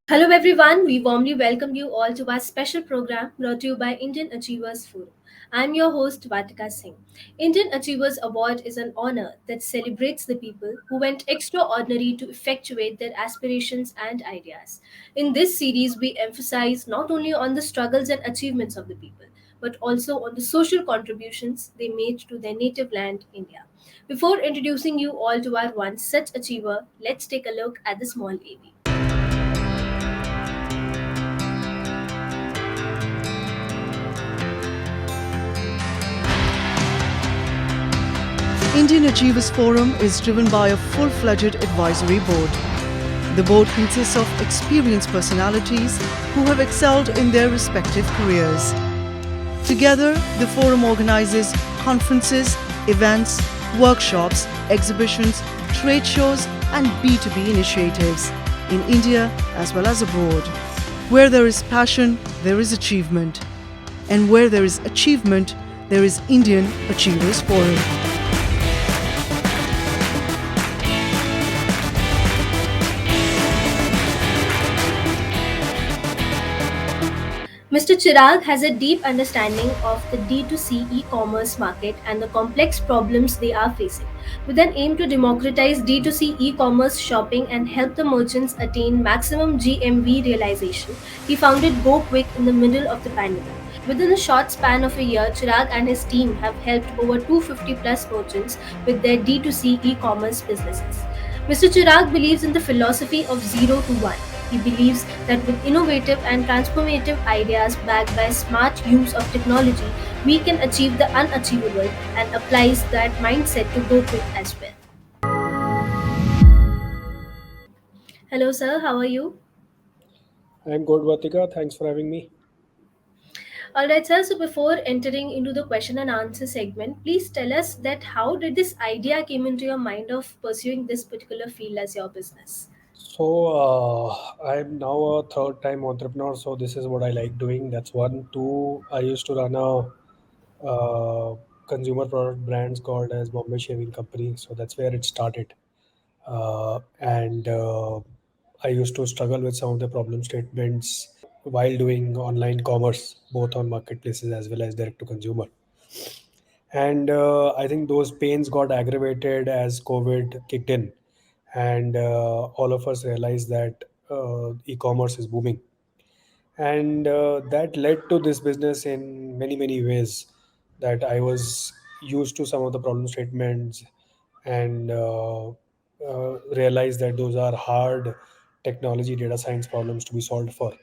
Hello, everyone. We warmly welcome you all to our special program brought to you by Indian Achievers Forum. I'm your host, Vatika Singh. Indian Achievers Award is an honor that celebrates the people who went extraordinary to effectuate their aspirations and ideas. In this series, we emphasize not only on the struggles and achievements of the people, but also on the social contributions they made to their native land, India. Before introducing you all to our one such achiever, let's take a look at the small AV. Indian Achievers Forum is driven by a full-fledged advisory board. The board consists of experienced personalities who have excelled in their respective careers. Together, the forum organizes conferences, events, workshops, exhibitions, trade shows, and B2B initiatives in India as well as abroad. Where there is passion, there is achievement. And where there is achievement, there is Indian Achievers Forum. Mr. Chirag has a deep understanding of the D2C e-commerce market and the complex problems they are facing. With an aim to democratize D2C e-commerce shopping and help the merchants attain maximum GMV realization, he founded Go Quick in the middle of the pandemic. Within a short span of a year, Chirag and his team have helped over 250 plus merchants with their D2C e-commerce businesses. Mr. Chirag believes in the philosophy of zero to one. He believes that with innovative and transformative ideas backed by smart use of technology, we can achieve the unachievable and applies that mindset to Go Quick as well. Hello, sir. How are you? I'm good, Vatika. Thanks for having me. All right, sir. So before entering into the question and answer segment, please tell us that how did this idea came into your mind of pursuing this particular field as your business? I'm now a third time entrepreneur, so this is what I like doing. That's one. Two, I used to run a consumer product brands called as Bombay Shaving Company, so that's where it started. And I used to struggle with some of the problem statements while doing online commerce, both on marketplaces as well as direct to consumer. And I think those pains got aggravated as COVID kicked in, and all of us realized that e-commerce is booming, and that led to this business in many ways. That I was used to some of the problem statements, and realized that those are hard technology data science problems to be solved for.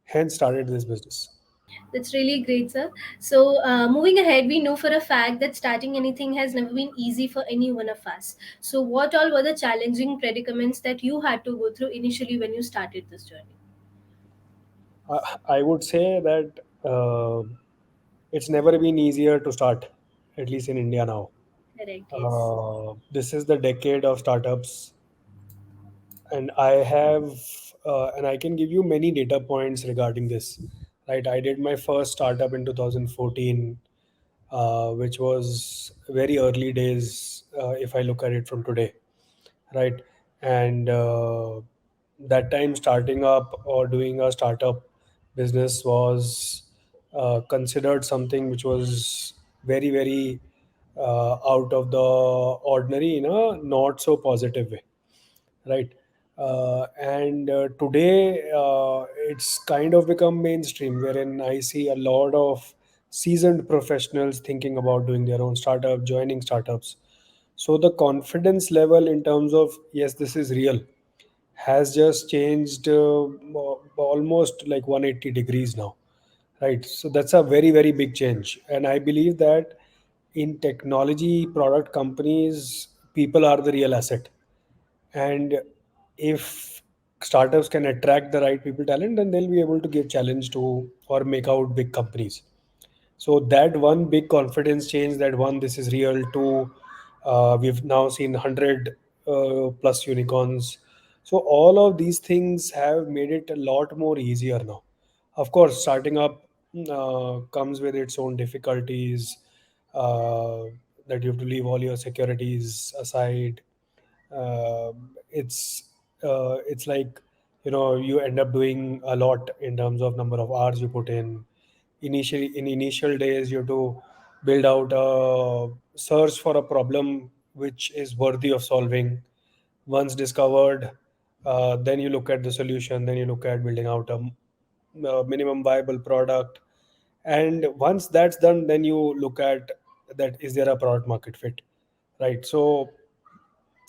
Hence, started this business. That's really great, sir. So, moving ahead, we know for a fact that starting anything has never been easy for any one of us. So, what all were the challenging predicaments that you had to go through initially when you started this journey? I would say that it's never been easier to start, at least in India now. Correct, yes. This is the decade of startups, and I can give you many data points regarding this. Right, I did my first startup in 2014, which was very early days if I look at it from today, right? And that time, starting up or doing a startup business was considered something which was very out of the ordinary in a not so positive way, right? And today it's kind of become mainstream, wherein I see a lot of seasoned professionals thinking about doing their own startup, joining startups. So the confidence level in terms of yes, this is real, has just changed almost like 180 degrees now, right? So that's a very big change, and I believe that in technology product companies, people are the real asset. And if startups can attract the right people talent, then they'll be able to give challenge to or make out big companies. So that one big confidence change, that one, this is real. Two, we've now seen 100 plus unicorns. So all of these things have made it a lot more easier now. Of course, starting up comes with its own difficulties, uh, that you have to leave all your securities aside. It's like You end up doing a lot in terms of number of hours you put in. Initially, in initial days, you have to build out a search for a problem which is worthy of solving. Once discovered, then you look at the solution, then you look at building out a minimum viable product, and once that's done, then you look at that, is there a product market fit, right? So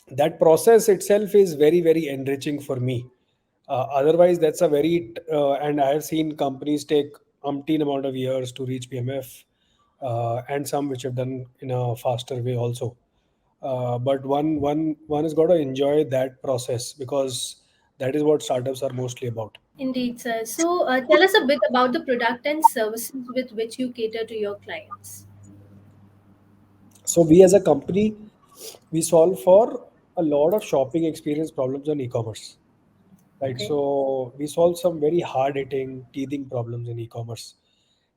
that process itself is very, very enriching for me. Otherwise, that's a very and I have seen companies take umpteen amount of years to reach PMF, and some which have done in a faster way also. But one has got to enjoy that process, because that is what startups are mostly about. Indeed, sir. So, tell us a bit about the product and services with which you cater to your clients. So we as a company, we solve for a lot of shopping experience problems on e-commerce, right? Okay. So we solve some very hard hitting teething problems in e-commerce,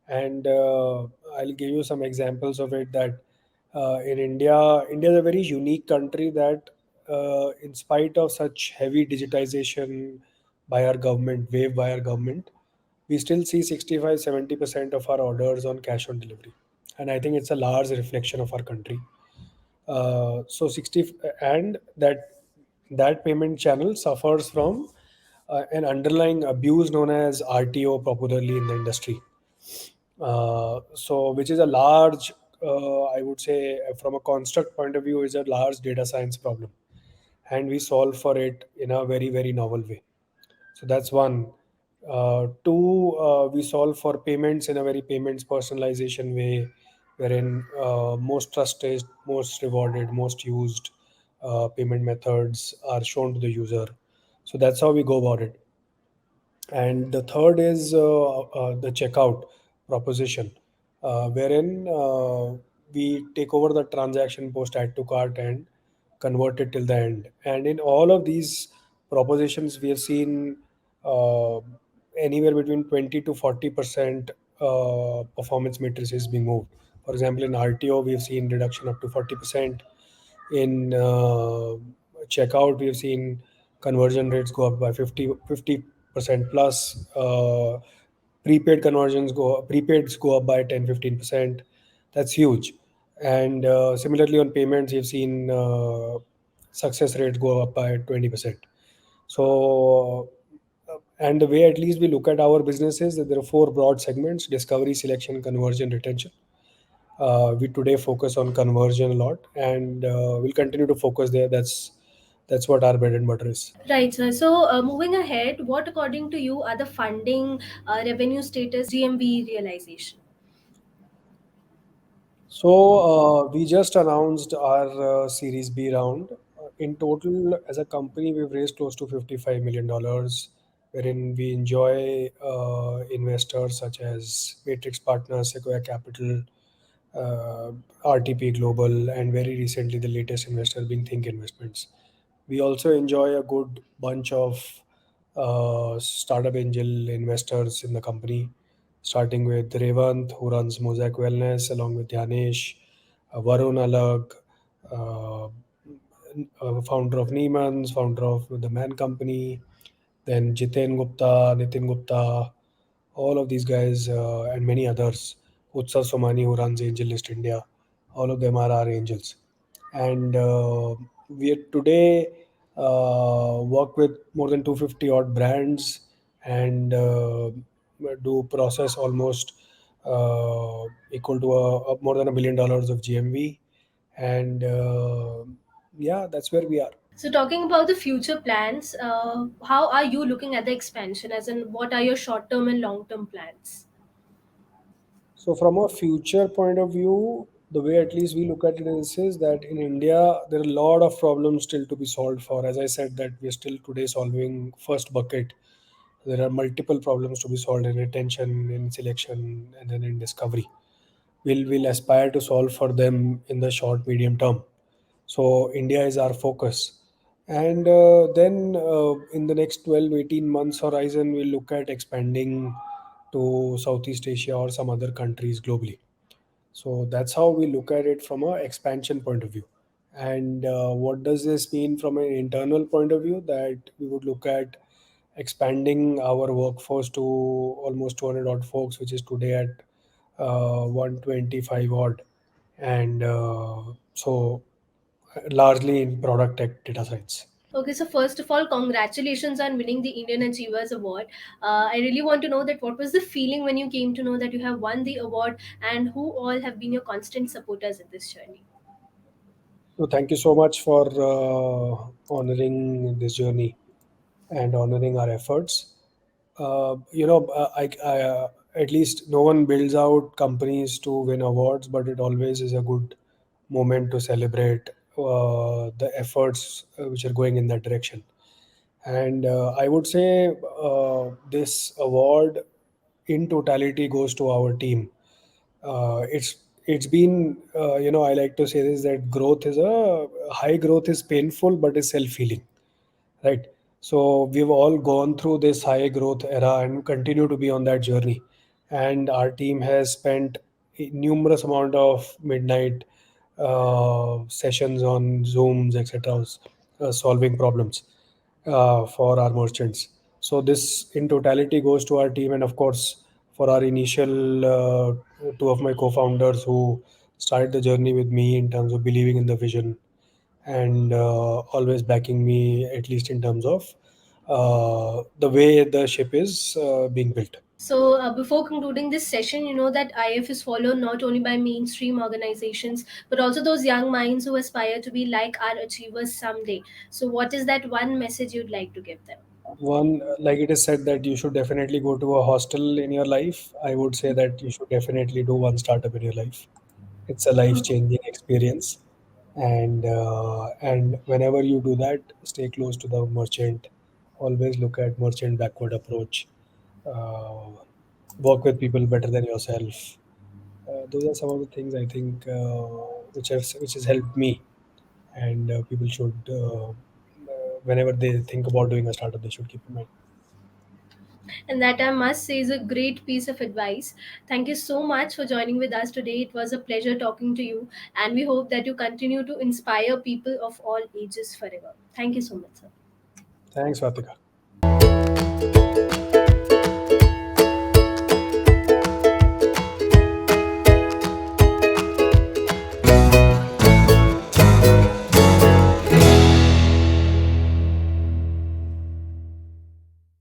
and I'll give you some examples of it. That in India is a very unique country, that in spite of such heavy digitization by our government, wave by our government, we still see 65-70% of our orders on cash on delivery, and I think it's a large reflection of our country. So 60, and that payment channel suffers from an underlying abuse known as RTO, popularly in the industry. So which is a large, I would say, from a construct point of view, is a large data science problem, and we solve for it in a very, very novel way. So that's one. Two, we solve for payments in a very payments personalization way, wherein most trusted, most rewarded, most used payment methods are shown to the user. So that's how we go about it. And the third is the checkout proposition, wherein we take over the transaction post add to cart and convert it till the end. And in all of these propositions, we have seen uh, anywhere between 20 to 40% performance matrices being moved. For example, in RTO, we have seen reduction up to 40%. In checkout, we have seen conversion rates go up by 50% plus. Prepaids go up by 10-15%. That's huge. And similarly on payments, you've seen success rates go up by 20%. So and the way at least we look at our business is that there are four broad segments: discovery, selection, conversion, retention. We today focus on conversion a lot, and we'll continue to focus there. That's what our bread and butter is. Right, sir. So, moving ahead, what according to you are the funding, revenue status, GMV realization? So we just announced our Series B round. In total, as a company, we've raised close to $55 million, wherein we enjoy investors such as Matrix Partners, Sequoia Capital, uh, RTP Global, and very recently the latest investor being Think Investments. We also enjoy a good bunch of startup angel investors in the company, starting with Revant, who runs Mosaic Wellness, along with Yanesh, Varun Alag, uh, founder of Neiman's, founder of the Man Company, then Jiten Gupta, Nitin Gupta, all of these guys, and many others. Utsav Somani, who runs Angel List India, all of them are our angels. And we today work with more than 250 odd brands, and do process almost equal to more than $1 billion of GMV. And yeah, that's where we are. So, talking about the future plans, how are you looking at the expansion? As in, what are your short-term and long-term plans? So, from a future point of view, the way at least we look at it is that in India, there are a lot of problems still to be solved for. As I said, that we are still today solving first bucket. There are multiple problems to be solved in retention, in selection, and then in discovery. We'll aspire to solve for them in the short, medium term. So, India is our focus. And then in the next 12, 18 months horizon, we'll look at expanding to Southeast Asia or some other countries globally. So that's how we look at it from a expansion point of view. And what does this mean from an internal point of view? That we would look at expanding our workforce to almost 200 odd folks, which is today at 125 odd, and largely in product tech data science. Okay, so first of all, congratulations on winning the Indian Achievers Award. I really want to know that what was the feeling when you came to know that you have won the award, and who all have been your constant supporters in this journey. So thank you so much for honoring this journey and honoring our efforts. At least no one builds out companies to win awards, but it always is a good moment to celebrate the efforts which are going in that direction. And I would say this award in totality goes to our team. It's been I like to say this, that growth is a high growth is painful but is self healing, right? So we've all gone through this high growth era and continue to be on that journey, and our team has spent numerous amount of midnight sessions on zooms, etc., solving problems for our merchants. So this in totality goes to our team, and of course for our initial two of my co-founders who started the journey with me in terms of believing in the vision and always backing me, at least in terms of the way the ship is being built. So, before concluding this session, you know that IF is followed not only by mainstream organizations but also those young minds who aspire to be like our achievers someday. So, what is that one message you'd like to give them? One, like it is said that you should definitely go to a hostel in your life. I would say that you should definitely do one startup in your life. It's a life-changing experience, and whenever you do that, stay close to the merchant. Always look at merchant backward approach. Uh, Work with people better than yourself. Those are some of the things I think which has helped me, and people should whenever they think about doing a startup, they should keep in mind. And that I must say is a great piece of advice. Thank you so much for joining with us today. It was a pleasure talking to you, and we hope that you continue to inspire people of all ages forever. Thank you so much, sir. Thanks, Vatika.